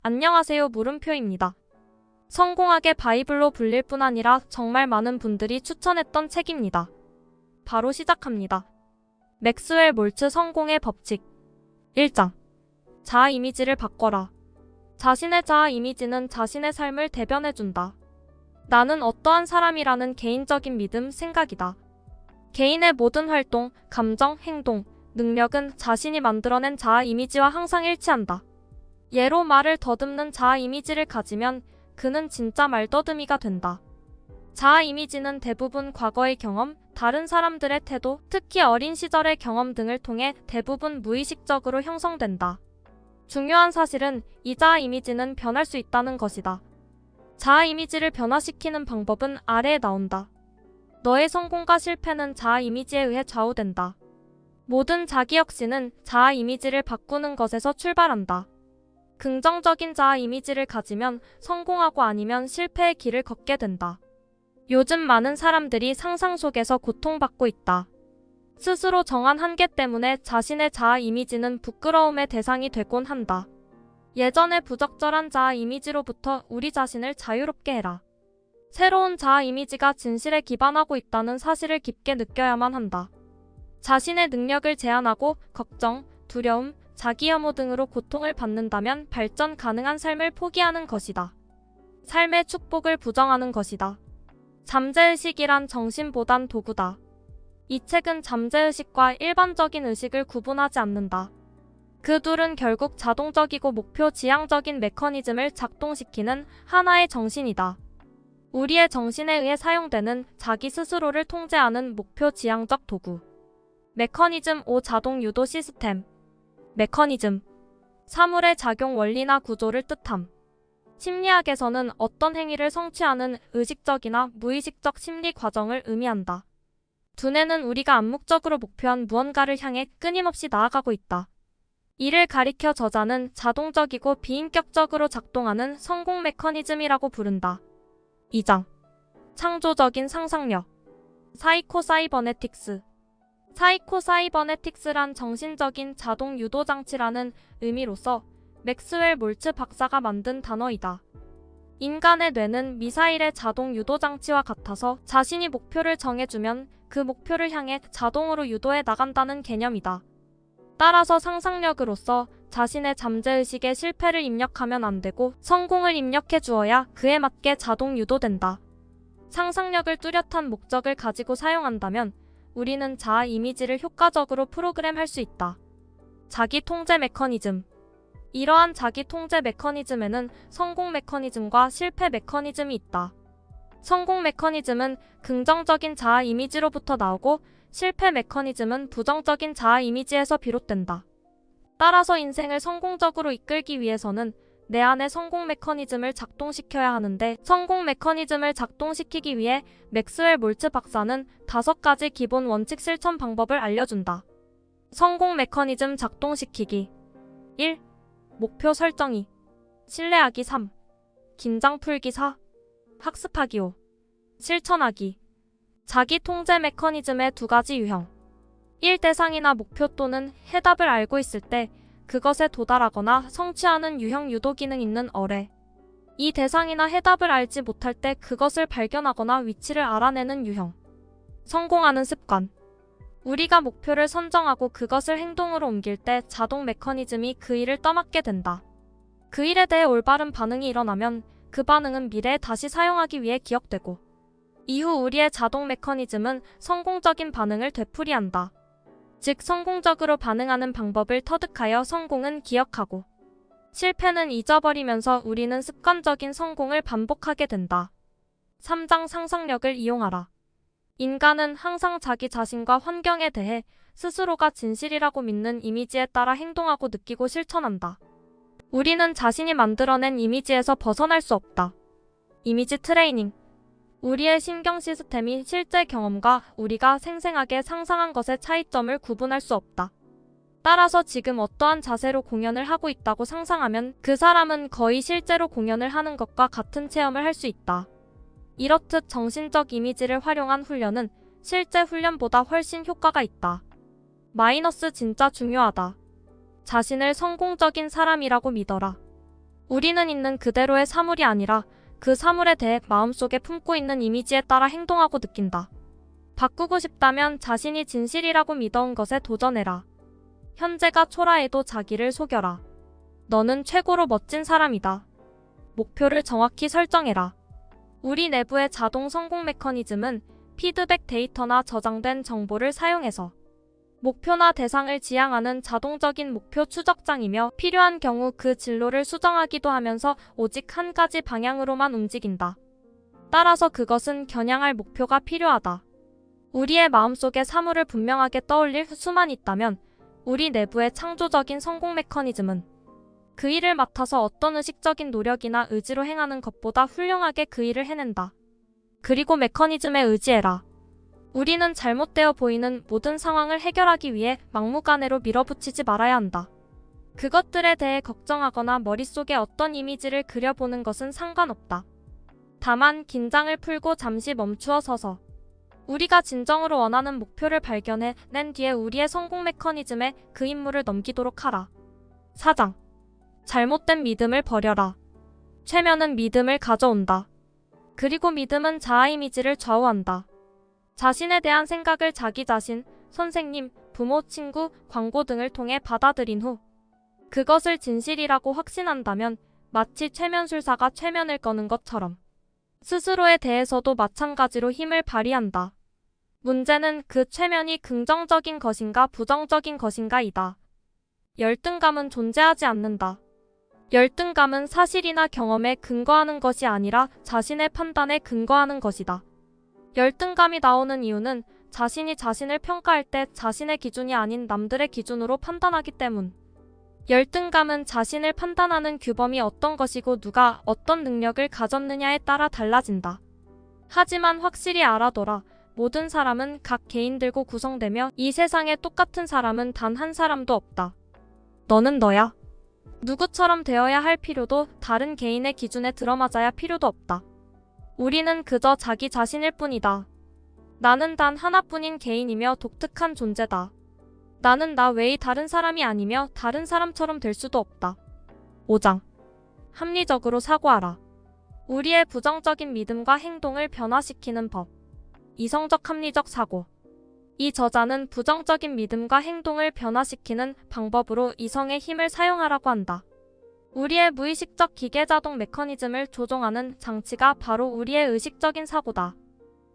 안녕하세요. 물음표입니다. 성공학의 바이블로 불릴 뿐 아니라 정말 많은 분들이 추천했던 책입니다. 바로 시작합니다. 맥스웰 몰츠 성공의 법칙 1장 자아 이미지를 바꿔라. 자신의 자아 이미지는 자신의 삶을 대변해준다. 나는 어떠한 사람이라는 개인적인 믿음, 생각이다. 개인의 모든 활동, 감정, 행동, 능력은 자신이 만들어낸 자아 이미지와 항상 일치한다. 예로 말을 더듬는 자아 이미지를 가지면 그는 진짜 말더듬이가 된다. 자아 이미지는 대부분 과거의 경험, 다른 사람들의 태도, 특히 어린 시절의 경험 등을 통해 대부분 무의식적으로 형성된다. 중요한 사실은 이 자아 이미지는 변할 수 있다는 것이다. 자아 이미지를 변화시키는 방법은 아래에 나온다. 너의 성공과 실패는 자아 이미지에 의해 좌우된다. 모든 자기혁신은 자아 이미지를 바꾸는 것에서 출발한다. 긍정적인 자아 이미지를 가지면 성공하고 아니면 실패의 길을 걷게 된다. 요즘 많은 사람들이 상상 속에서 고통받고 있다. 스스로 정한 한계 때문에 자신의 자아 이미지는 부끄러움의 대상이 되곤 한다. 예전의 부적절한 자아 이미지로부터 우리 자신을 자유롭게 해라. 새로운 자아 이미지가 진실에 기반하고 있다는 사실을 깊게 느껴야만 한다. 자신의 능력을 제한하고 걱정, 두려움, 자기 혐오 등으로 고통을 받는다면 발전 가능한 삶을 포기하는 것이다. 삶의 축복을 부정하는 것이다. 잠재의식이란 정신보단 도구다. 이 책은 잠재의식과 일반적인 의식을 구분하지 않는다. 그 둘은 결국 자동적이고 목표 지향적인 메커니즘을 작동시키는 하나의 정신이다. 우리의 정신에 의해 사용되는 자기 스스로를 통제하는 목표 지향적 도구. 메커니즘 5 자동 유도 시스템. 메커니즘 사물의 작용 원리나 구조를 뜻함. 심리학에서는 어떤 행위를 성취하는 의식적이나 무의식적 심리 과정을 의미한다. 두뇌는 우리가 암묵적으로 목표한 무언가를 향해 끊임없이 나아가고 있다. 이를 가리켜 저자는 자동적이고 비인격적으로 작동하는 성공 메커니즘이라고 부른다. 2장 창조적인 상상력 사이코사이버네틱스 사이코사이버네틱스란 정신적인 자동 유도 장치라는 의미로서 맥스웰 몰츠 박사가 만든 단어이다. 인간의 뇌는 미사일의 자동 유도 장치와 같아서 자신이 목표를 정해주면 그 목표를 향해 자동으로 유도해 나간다는 개념이다. 따라서 상상력으로서 자신의 잠재의식에 실패를 입력하면 안 되고 성공을 입력해 주어야 그에 맞게 자동 유도된다. 상상력을 뚜렷한 목적을 가지고 사용한다면 우리는 자아 이미지를 효과적으로 프로그램할 수 있다. 자기 통제 메커니즘 이러한 자기 통제 메커니즘에는 성공 메커니즘과 실패 메커니즘이 있다. 성공 메커니즘은 긍정적인 자아 이미지로부터 나오고 실패 메커니즘은 부정적인 자아 이미지에서 비롯된다. 따라서 인생을 성공적으로 이끌기 위해서는 내 안의 성공 메커니즘을 작동시켜야 하는데 성공 메커니즘을 작동시키기 위해 맥스웰 몰츠 박사는 5가지 기본 원칙 실천 방법을 알려준다. 성공 메커니즘 작동시키기 1. 목표 설정이 신뢰하기 3. 긴장 풀기 4. 학습하기 5. 실천하기 자기 통제 메커니즘의 2가지 유형 1. 대상이나 목표 또는 해답을 알고 있을 때 그것에 도달하거나 성취하는 유형 유도 기능 있는 어뢰 2. 대상이나 해답을 알지 못할 때 그것을 발견하거나 위치를 알아내는 유형 성공하는 습관 우리가 목표를 선정하고 그것을 행동으로 옮길 때 자동 메커니즘이 그 일을 떠맡게 된다. 그 일에 대해 올바른 반응이 일어나면 그 반응은 미래에 다시 사용하기 위해 기억되고 이후 우리의 자동 메커니즘은 성공적인 반응을 되풀이한다. 즉 성공적으로 반응하는 방법을 터득하여 성공은 기억하고 실패는 잊어버리면서 우리는 습관적인 성공을 반복하게 된다. 3장 상상력을 이용하라. 인간은 항상 자기 자신과 환경에 대해 스스로가 진실이라고 믿는 이미지에 따라 행동하고 느끼고 실천한다. 우리는 자신이 만들어낸 이미지에서 벗어날 수 없다. 이미지 트레이닝 우리의 신경 시스템이 실제 경험과 우리가 생생하게 상상한 것의 차이점을 구분할 수 없다. 따라서 지금 어떠한 자세로 공연을 하고 있다고 상상하면 그 사람은 거의 실제로 공연을 하는 것과 같은 체험을 할 수 있다. 이렇듯 정신적 이미지를 활용한 훈련은 실제 훈련보다 훨씬 효과가 있다. 마이너스 진짜 중요하다. 자신을 성공적인 사람이라고 믿어라. 우리는 있는 그대로의 사물이 아니라 그 사물에 대해 마음속에 품고 있는 이미지에 따라 행동하고 느낀다. 바꾸고 싶다면 자신이 진실이라고 믿어온 것에 도전해라. 현재가 초라해도 자기를 속여라. 너는 최고로 멋진 사람이다. 목표를 정확히 설정해라. 우리 내부의 자동 성공 메커니즘은 피드백 데이터나 저장된 정보를 사용해서 목표나 대상을 지향하는 자동적인 목표 추적장이며 필요한 경우 그 진로를 수정하기도 하면서 오직 한 가지 방향으로만 움직인다. 따라서 그것은 겨냥할 목표가 필요하다. 우리의 마음속에 사물을 분명하게 떠올릴 수만 있다면 우리 내부의 창조적인 성공 메커니즘은 그 일을 맡아서 어떤 의식적인 노력이나 의지로 행하는 것보다 훌륭하게 그 일을 해낸다. 그리고 메커니즘에 의지해라. 우리는 잘못되어 보이는 모든 상황을 해결하기 위해 막무가내로 밀어붙이지 말아야 한다. 그것들에 대해 걱정하거나 머릿속에 어떤 이미지를 그려보는 것은 상관없다. 다만 긴장을 풀고 잠시 멈추어 서서 우리가 진정으로 원하는 목표를 발견해낸 뒤에 우리의 성공 메커니즘에 그 임무를 넘기도록 하라. 4장. 잘못된 믿음을 버려라. 최면은 믿음을 가져온다. 그리고 믿음은 자아 이미지를 좌우한다. 자신에 대한 생각을 자기 자신, 선생님, 부모, 친구, 광고 등을 통해 받아들인 후 그것을 진실이라고 확신한다면 마치 최면술사가 최면을 꺼는 것처럼 스스로에 대해서도 마찬가지로 힘을 발휘한다. 문제는 그 최면이 긍정적인 것인가 부정적인 것인가이다. 열등감은 존재하지 않는다. 열등감은 사실이나 경험에 근거하는 것이 아니라 자신의 판단에 근거하는 것이다. 열등감이 나오는 이유는 자신이 자신을 평가할 때 자신의 기준이 아닌 남들의 기준으로 판단하기 때문. 열등감은 자신을 판단하는 규범이 어떤 것이고 누가 어떤 능력을 가졌느냐에 따라 달라진다. 하지만 확실히 알아둬라. 모든 사람은 각 개인들고 구성되며 이 세상에 똑같은 사람은 단 한 사람도 없다. 너는 너야. 누구처럼 되어야 할 필요도 다른 개인의 기준에 들어맞아야 필요도 없다. 우리는 그저 자기 자신일 뿐이다. 나는 단 하나뿐인 개인이며 독특한 존재다. 나는 나 외의 다른 사람이 아니며 다른 사람처럼 될 수도 없다. 5장. 합리적으로 사고하라. 우리의 부정적인 믿음과 행동을 변화시키는 법. 이성적 합리적 사고. 이 저자는 부정적인 믿음과 행동을 변화시키는 방법으로 이성의 힘을 사용하라고 한다. 우리의 무의식적 기계자동 메커니즘을 조종하는 장치가 바로 우리의 의식적인 사고다.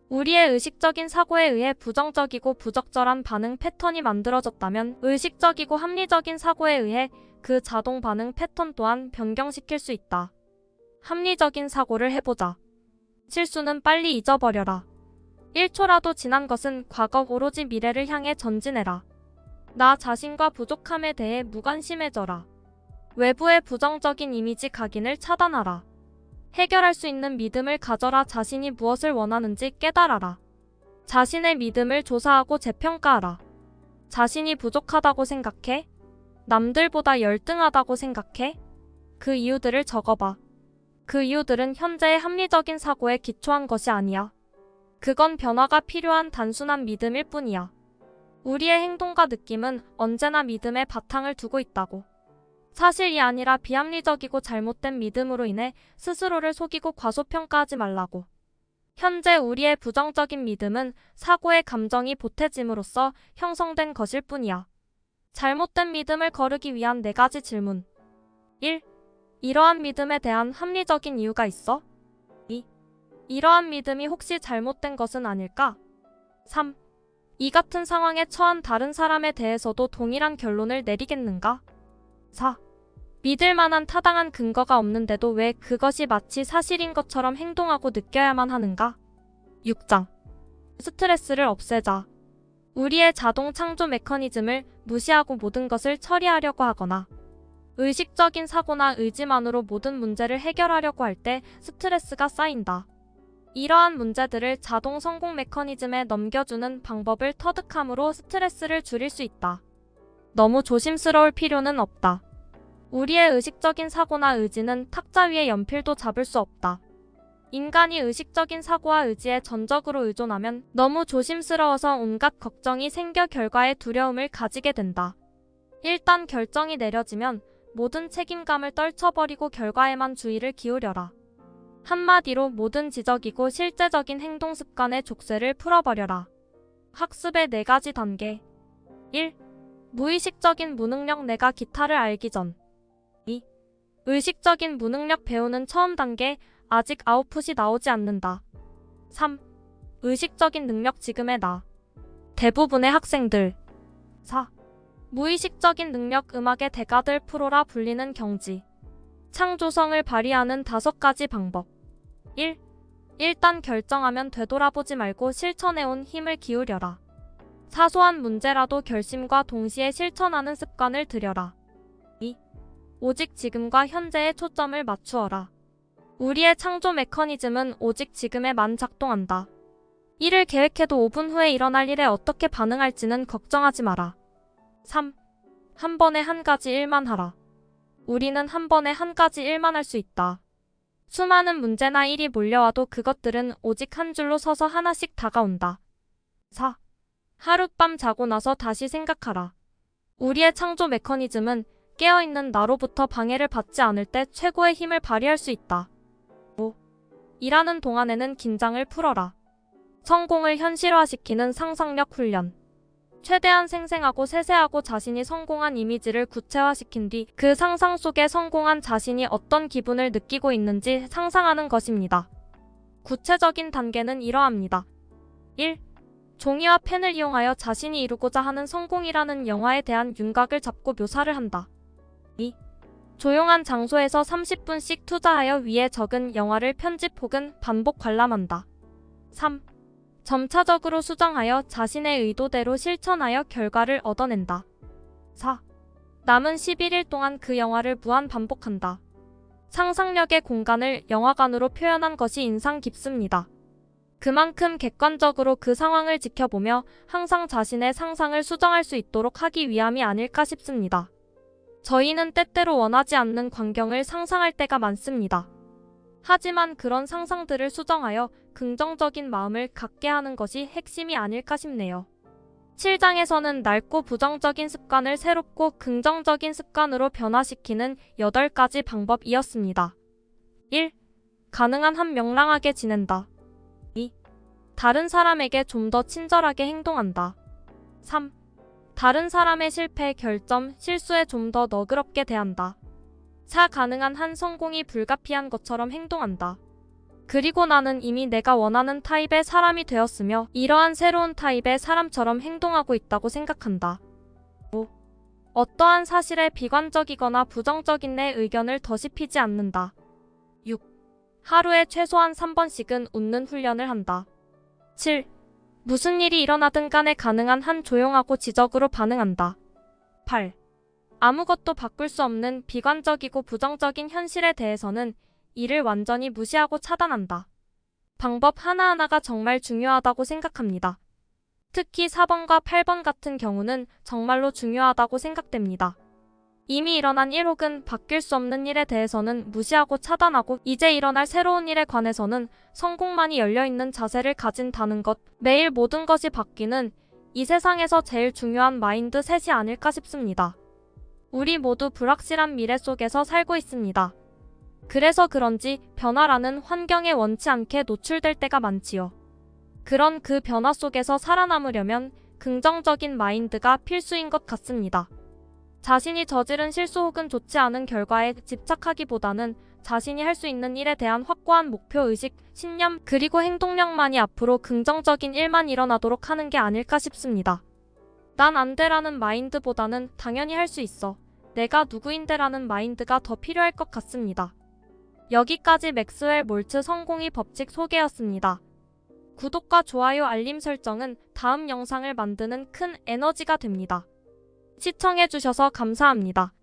우리의 의식적인 사고에 의해 부정적이고 부적절한 반응 패턴이 만들어졌다면 의식적이고 합리적인 사고에 의해 그 자동 반응 패턴 또한 변경시킬 수 있다. 합리적인 사고를 해보자. 실수는 빨리 잊어버려라. 1초라도 지난 것은 과거 오로지 미래를 향해 전진해라. 나 자신과 부족함에 대해 무관심해져라. 외부의 부정적인 이미지 각인을 차단하라. 해결할 수 있는 믿음을 가져라. 자신이 무엇을 원하는지 깨달아라. 자신의 믿음을 조사하고 재평가하라. 자신이 부족하다고 생각해? 남들보다 열등하다고 생각해? 그 이유들을 적어봐. 그 이유들은 현재의 합리적인 사고에 기초한 것이 아니야. 그건 변화가 필요한 단순한 믿음일 뿐이야. 우리의 행동과 느낌은 언제나 믿음의 바탕을 두고 있다고. 사실이 아니라 비합리적이고 잘못된 믿음으로 인해 스스로를 속이고 과소평가하지 말라고. 현재 우리의 부정적인 믿음은 사고의 감정이 보태짐으로써 형성된 것일 뿐이야. 잘못된 믿음을 거르기 위한 4가지 질문. 1. 이러한 믿음에 대한 합리적인 이유가 있어? 2. 이러한 믿음이 혹시 잘못된 것은 아닐까? 3. 이 같은 상황에 처한 다른 사람에 대해서도 동일한 결론을 내리겠는가? 4. 믿을 만한 타당한 근거가 없는데도 왜 그것이 마치 사실인 것처럼 행동하고 느껴야만 하는가? 6장. 스트레스를 없애자. 우리의 자동 창조 메커니즘을 무시하고 모든 것을 처리하려고 하거나 의식적인 사고나 의지만으로 모든 문제를 해결하려고 할 때 스트레스가 쌓인다. 이러한 문제들을 자동 성공 메커니즘에 넘겨주는 방법을 터득함으로 스트레스를 줄일 수 있다. 너무 조심스러울 필요는 없다. 우리의 의식적인 사고나 의지는 탁자 위에 연필도 잡을 수 없다. 인간이 의식적인 사고와 의지에 전적으로 의존하면 너무 조심스러워서 온갖 걱정이 생겨 결과에 두려움을 가지게 된다. 일단 결정이 내려지면 모든 책임감을 떨쳐버리고 결과에만 주의를 기울여라. 한마디로 모든 지적이고 실제적인 행동 습관의 족쇄를 풀어버려라. 학습의 4가지 단계. 1. 무의식적인 무능력. 내가 기타를 알기 전. 2. 의식적인 무능력. 배우는 처음 단계. 아직 아웃풋이 나오지 않는다. 3. 의식적인 능력. 지금의 나. 대부분의 학생들. 4. 무의식적인 능력. 음악의 대가들. 프로라 불리는 경지. 창조성을 발휘하는 5가지 방법. 1. 일단 결정하면 되돌아보지 말고 실천해온 힘을 기울여라. 사소한 문제라도 결심과 동시에 실천하는 습관을 들여라. 2. 오직 지금과 현재에 초점을 맞추어라. 우리의 창조 메커니즘은 오직 지금에만 작동한다. 일을 계획해도 5분 후에 일어날 일에 어떻게 반응할지는 걱정하지 마라. 3. 한 번에 한 가지 일만 하라. 우리는 한 번에 한 가지 일만 할 수 있다. 수많은 문제나 일이 몰려와도 그것들은 오직 한 줄로 서서 하나씩 다가온다. 4. 하룻밤 자고 나서 다시 생각하라. 우리의 창조 메커니즘은 깨어있는 나로부터 방해를 받지 않을 때 최고의 힘을 발휘할 수 있다. 5. 일하는 동안에는 긴장을 풀어라. 성공을 현실화시키는 상상력 훈련. 최대한 생생하고 세세하고 자신이 성공한 이미지를 구체화시킨 뒤 그 상상 속에 성공한 자신이 어떤 기분을 느끼고 있는지 상상하는 것입니다. 구체적인 단계는 이러합니다. 1. 종이와 펜을 이용하여 자신이 이루고자 하는 성공이라는 영화에 대한 윤곽을 잡고 묘사를 한다. 2. 조용한 장소에서 30분씩 투자하여 위에 적은 영화를 편집 혹은 반복 관람한다. 3. 점차적으로 수정하여 자신의 의도대로 실천하여 결과를 얻어낸다. 4. 남은 11일 동안 그 영화를 무한 반복한다. 상상력의 공간을 영화관으로 표현한 것이 인상 깊습니다. 그만큼 객관적으로 그 상황을 지켜보며 항상 자신의 상상을 수정할 수 있도록 하기 위함이 아닐까 싶습니다. 저희는 때때로 원하지 않는 광경을 상상할 때가 많습니다. 하지만 그런 상상들을 수정하여 긍정적인 마음을 갖게 하는 것이 핵심이 아닐까 싶네요. 7장에서는 낡고 부정적인 습관을 새롭고 긍정적인 습관으로 변화시키는 8가지 방법이었습니다. 1. 가능한 한 명랑하게 지낸다. 2. 다른 사람에게 좀 더 친절하게 행동한다. 3. 다른 사람의 실패, 결점, 실수에 좀 더 너그럽게 대한다. 4. 가능한 한 성공이 불가피한 것처럼 행동한다. 그리고 나는 이미 내가 원하는 타입의 사람이 되었으며 이러한 새로운 타입의 사람처럼 행동하고 있다고 생각한다. 5. 어떠한 사실에 비관적이거나 부정적인 내 의견을 더씹히지 않는다. 6. 하루에 최소한 3번씩은 웃는 훈련을 한다. 7. 무슨 일이 일어나든 간에 가능한 한 조용하고 지적으로 반응한다. 8. 아무것도 바꿀 수 없는 비관적이고 부정적인 현실에 대해서는 이를 완전히 무시하고 차단한다. 방법 하나하나가 정말 중요하다고 생각합니다. 특히 4번과 8번 같은 경우는 정말로 중요하다고 생각됩니다. 이미 일어난 일 혹은 바뀔 수 없는 일에 대해서는 무시하고 차단하고 이제 일어날 새로운 일에 관해서는 성공만이 열려있는 자세를 가진다는 것, 매일 모든 것이 바뀌는 이 세상에서 제일 중요한 마인드셋이 아닐까 싶습니다. 우리 모두 불확실한 미래 속에서 살고 있습니다. 그래서 그런지 변화라는 환경에 원치 않게 노출될 때가 많지요. 그런 그 변화 속에서 살아남으려면 긍정적인 마인드가 필수인 것 같습니다. 자신이 저지른 실수 혹은 좋지 않은 결과에 집착하기보다는 자신이 할 수 있는 일에 대한 확고한 목표의식, 신념, 그리고 행동력만이 앞으로 긍정적인 일만 일어나도록 하는 게 아닐까 싶습니다. 난 안 돼라는 마인드보다는 당연히 할 수 있어. 내가 누구인데라는 마인드가 더 필요할 것 같습니다. 여기까지 맥스웰 몰츠 성공의 법칙 소개였습니다. 구독과 좋아요, 알림 설정은 다음 영상을 만드는 큰 에너지가 됩니다. 시청해주셔서 감사합니다.